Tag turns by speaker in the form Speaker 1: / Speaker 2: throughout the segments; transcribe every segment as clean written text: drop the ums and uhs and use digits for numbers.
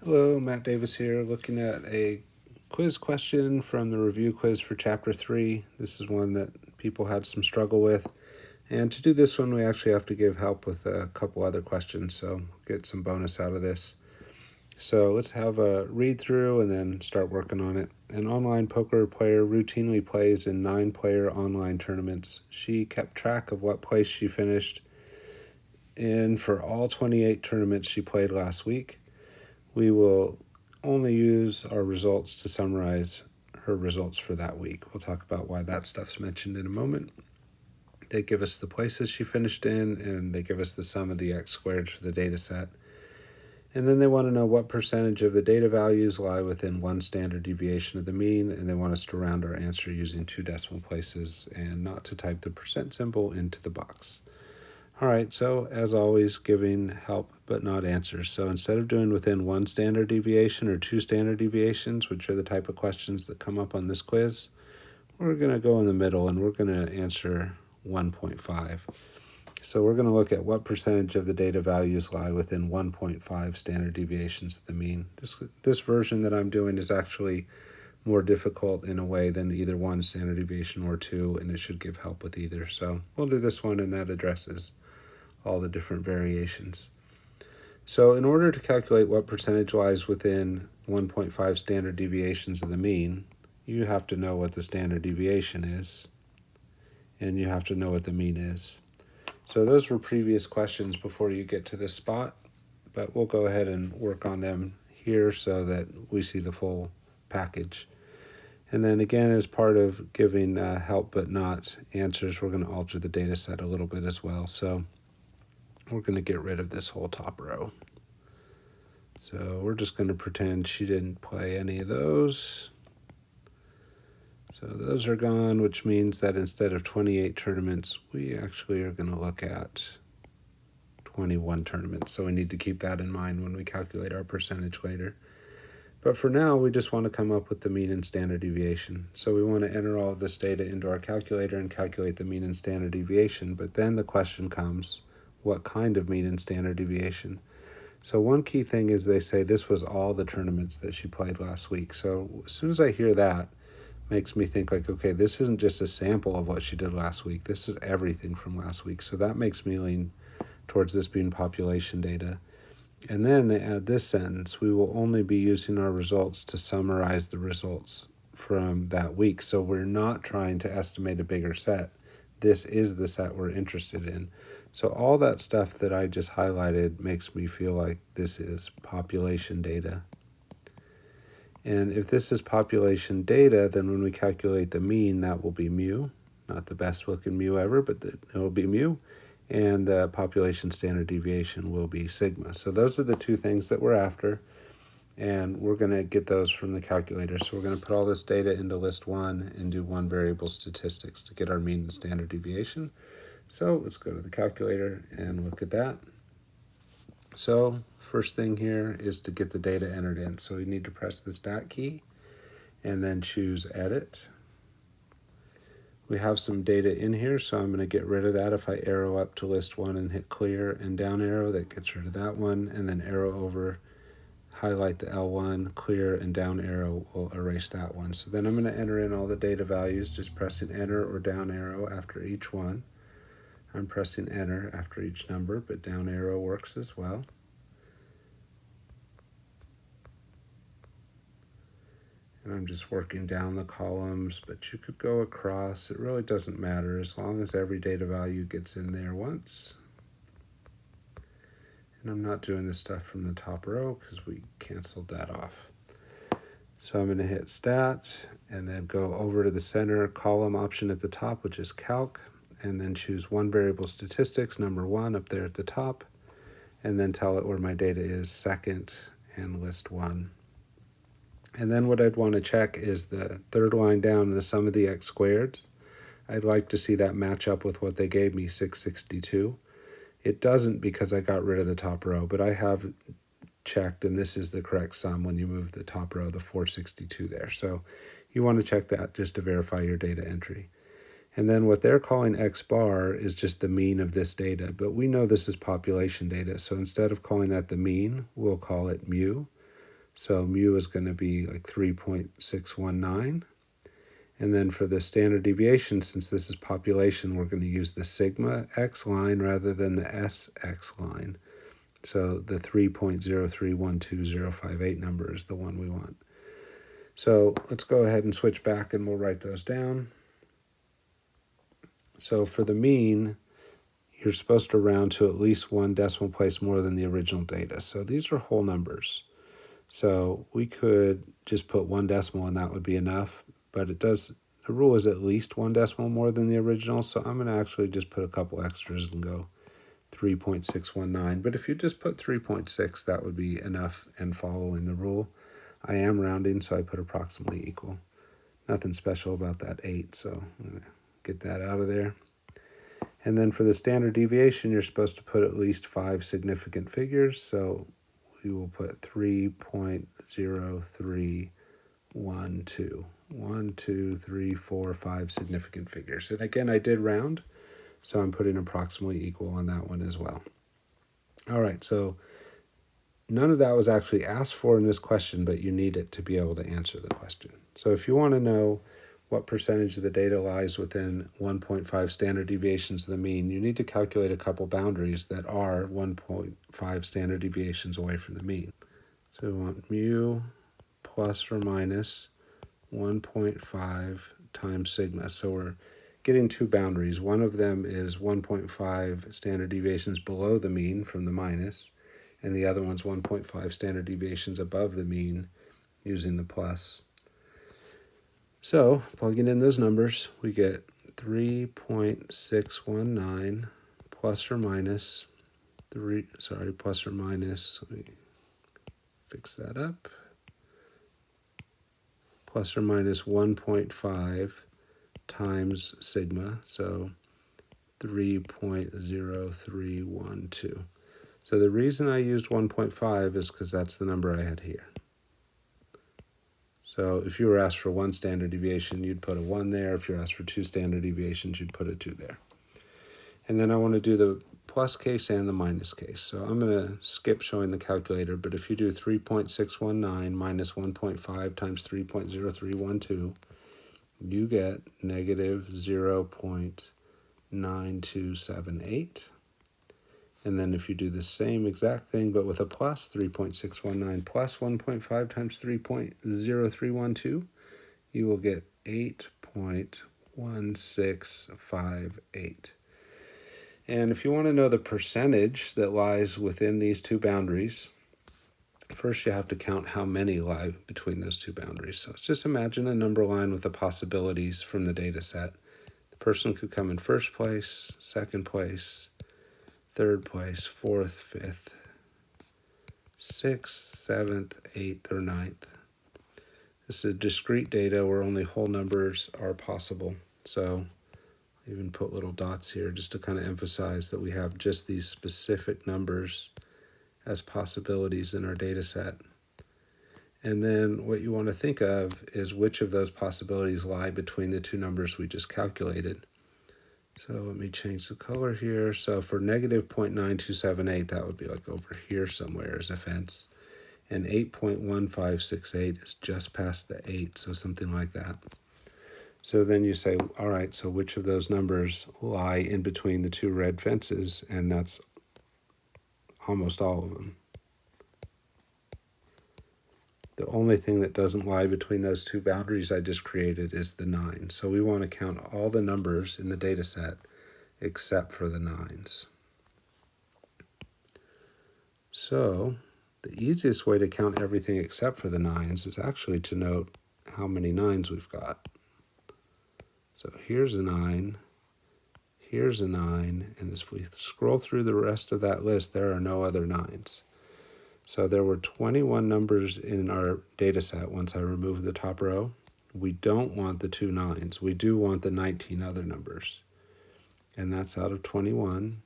Speaker 1: Hello, Matt Davis here, looking at a quiz question from the review quiz for Chapter 3. This is one that people had some struggle with. And to do this one, we actually have to give help with a couple other questions, so get some bonus out of this. So let's have a read through and then start working on it. An online poker player routinely plays in 9-player online tournaments. She kept track of what place she finished in for all 28 tournaments she played last week. We will only use our results to summarize her results for that week. We'll talk about why that stuff's mentioned in a moment. They give us the places she finished in, and they give us the sum of the x-squareds for the data set. And then they want to know what percentage of the data values lie within one standard deviation of the mean, and they want us to round our answer using 2 decimal places and not to type the percent symbol into the box. All right, so as always, giving help but not answers. So instead of doing within 1 standard deviation or 2 standard deviations, which are the type of questions that come up on this quiz, we're going to go in the middle and we're going to answer 1.5. So we're going to look at what percentage of the data values lie within 1.5 standard deviations of the mean. This version that I'm doing is actually more difficult in a way than either 1 standard deviation or 2, and it should give help with either. So we'll do this one, and that addresses all the different variations. So in order to calculate what percentage lies within 1.5 standard deviations of the mean, you have to know what the standard deviation is, and you have to know what the mean is. So those were previous questions before you get to this spot, but we'll go ahead and work on them here so that we see the full package. And then again, as part of giving help but not answers, we're going to alter the data set a little bit as well. So we're going to get rid of this whole top row. So we're just going to pretend she didn't play any of those. So those are gone, which means that instead of 28 tournaments, we actually are going to look at 21 tournaments. So we need to keep that in mind when we calculate our percentage later. But for now, we just want to come up with the mean and standard deviation. So we want to enter all of this data into our calculator and calculate the mean and standard deviation. But then the question comes, what kind of mean and standard deviation? So one key thing is they say this was all the tournaments that she played last week. So as soon as I hear that, it makes me think like, okay, this isn't just a sample of what she did last week. This is everything from last week. So that makes me lean towards this being population data. And then they add this sentence, we will only be using our results to summarize the results from that week. So we're not trying to estimate a bigger set. This is the set we're interested in. So all that stuff that I just highlighted makes me feel like this is population data. And if this is population data, then when we calculate the mean, that will be mu. Not the best looking mu ever, but it will be mu. And the population standard deviation will be sigma. So those are the 2 things that we're after, and we're going to get those from the calculator. So we're going to put all this data into list 1 and do 1 variable statistics to get our mean and standard deviation. So let's go to the calculator and look at that. So first thing here is to get the data entered in. So we need to press the stat key and then choose edit. We have some data in here, so I'm going to get rid of that. If I arrow up to list 1 and hit clear and down arrow, that gets rid of that one, and then arrow over, highlight the L1, clear, and down arrow will erase that one. So then I'm going to enter in all the data values, just pressing enter or down arrow after each one. I'm pressing enter after each number, but down arrow works as well. And I'm just working down the columns, but you could go across. It really doesn't matter as long as every data value gets in there once. And I'm not doing this stuff from the top row because we canceled that off. So I'm going to hit stat and then go over to the center column option at the top, which is calc, and then choose 1 variable statistics, number 1 up there at the top, and then tell it where my data is, second, and list 1. And then what I'd want to check is the 3rd line down, the sum of the x-squareds. I'd like to see that match up with what they gave me, 662. It doesn't because I got rid of the top row, but I have checked, and this is the correct sum when you move the top row, the 462 there. So you want to check that just to verify your data entry. And then what they're calling x bar is just the mean of this data, but we know this is population data. So instead of calling that the mean, we'll call it mu. So mu is going to be like 3.619. And then for the standard deviation, since this is population, we're going to use the sigma x line rather than the SX line. So the 3.0312058 number is the one we want. So let's go ahead and switch back and we'll write those down. So for the mean, you're supposed to round to at least one decimal place more than the original data. So these are whole numbers. So we could just put one decimal and that would be enough, but the rule is at least one decimal more than the original, so I'm going to actually just put a couple extras and go 3.619. But if you just put 3.6, that would be enough and following the rule. I am rounding, so I put approximately equal. Nothing special about that 8, so I'm going to get that out of there. And then for the standard deviation, you're supposed to put at least 5 significant figures, so we will put 3.0312. 1, 2, 3, 4, 5 significant figures. And again, I did round, so I'm putting approximately equal on that one as well. All right, so none of that was actually asked for in this question, but you need it to be able to answer the question. So if you want to know what percentage of the data lies within 1.5 standard deviations of the mean, you need to calculate a couple boundaries that are 1.5 standard deviations away from the mean. So we want mu plus or minus 1.5 times sigma. So we're getting two boundaries. One of them is 1.5 standard deviations below the mean from the minus, and the other one's 1.5 standard deviations above the mean using the plus. So plugging in those numbers, we get 3.619 plus or minus plus or minus, let me fix that up, plus or minus 1.5 times sigma, so 3.0312. So the reason I used 1.5 is because that's the number I had here. So if you were asked for one standard deviation, you'd put a 1 there. If you're asked for two standard deviations, you'd put a 2 there. And then I want to do the plus case and the minus case. So I'm going to skip showing the calculator, but if you do 3.619 minus 1.5 times 3.0312, you get negative 0.9278. And then if you do the same exact thing but with a plus, 3.619 plus 1.5 times 3.0312, you will get 8.1658. And if you want to know the percentage that lies within these two boundaries, first you have to count how many lie between those two boundaries. So let's just imagine a number line with the possibilities from the data set. The person could come in first place, second place, third place, fourth, fifth, sixth, seventh, eighth, or ninth. This is discrete data where only whole numbers are possible. So I even put little dots here just to kind of emphasize that we have just these specific numbers as possibilities in our data set. And then what you want to think of is which of those possibilities lie between the two numbers we just calculated. So let me change the color here. So for negative 0.9278, that would be like over here somewhere as a fence. And 8.1568 is just past the 8, so something like that. So then you say, all right, so which of those numbers lie in between the two red fences? And that's almost all of them. The only thing that doesn't lie between those two boundaries I just created is the 9. So we want to count all the numbers in the data set except for the 9s. So the easiest way to count everything except for the 9s is actually to note how many 9s we've got. So here's a 9, here's a 9, and as we scroll through the rest of that list, there are no other 9s. So there were 21 numbers in our data set once I removed the top row. We don't want the two 9s. We do want the 19 other numbers. And that's out of 21.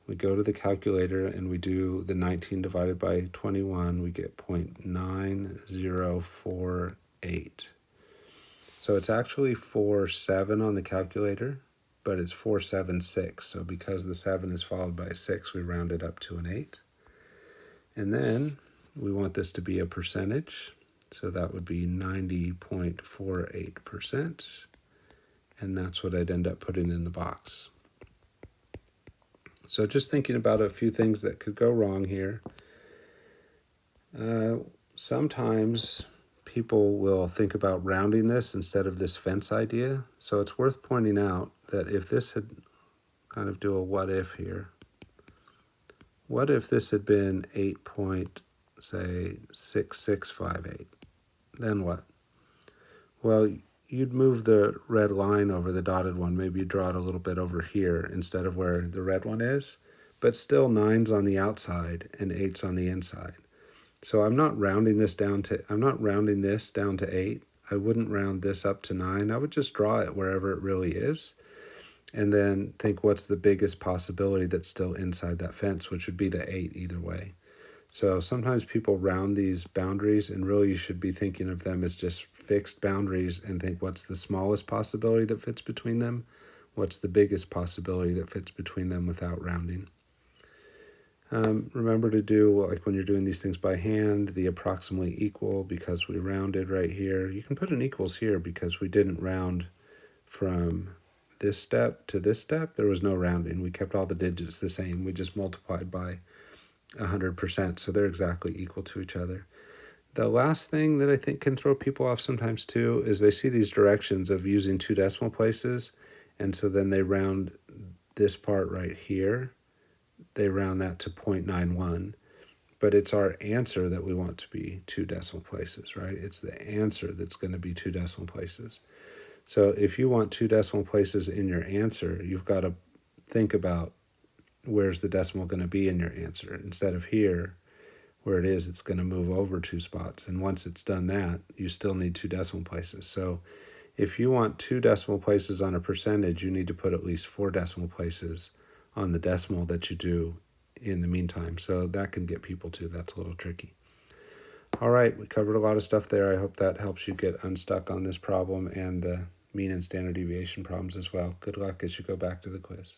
Speaker 1: We go to the calculator and we do the 19 divided by 21. We get 0.9048. So it's actually 47 on the calculator, but it's 476. So because the 7 is followed by a 6, we round it up to an 8. And then we want this to be a percentage. So that would be 90.48%. And that's what I'd end up putting in the box. So just thinking about a few things that could go wrong here. Sometimes people will think about rounding this instead of this fence idea. So it's worth pointing out that if this had, kind of do a what if here. What if this had been 8.6658? Then what? Well, you'd move the red line over the dotted one. Maybe you draw it a little bit over here instead of where the red one is. But still 9's on the outside and 8's on the inside. So I'm not rounding this down to 8. I wouldn't round this up to 9. I would just draw it wherever it really is. And then think what's the biggest possibility that's still inside that fence, which would be the 8 either way. So sometimes people round these boundaries, and really you should be thinking of them as just fixed boundaries and think what's the smallest possibility that fits between them, what's the biggest possibility that fits between them without rounding. Remember to do, like when you're doing these things by hand, the approximately equal because we rounded right here. You can put an equals here because we didn't round from this step to this step. There was no rounding. We kept all the digits the same. We just multiplied by 100%, so they're exactly equal to each other. The last thing that I think can throw people off sometimes too is they see these directions of using 2 decimal places, and so then they round this part right here. They round that to 0.91, but it's our answer that we want to be 2 decimal places, right? It's the answer that's going to be 2 decimal places. So if you want 2 decimal places in your answer, you've got to think about where's the decimal going to be in your answer. Instead of here, where it is, it's going to move over 2 spots. And once it's done that, you still need 2 decimal places. So if you want 2 decimal places on a percentage, you need to put at least 4 decimal places on the decimal that you do in the meantime. So that can get people too. That's a little tricky. All right, we covered a lot of stuff there. I hope that helps you get unstuck on this problem and the mean and standard deviation problems as well. Good luck as you go back to the quiz.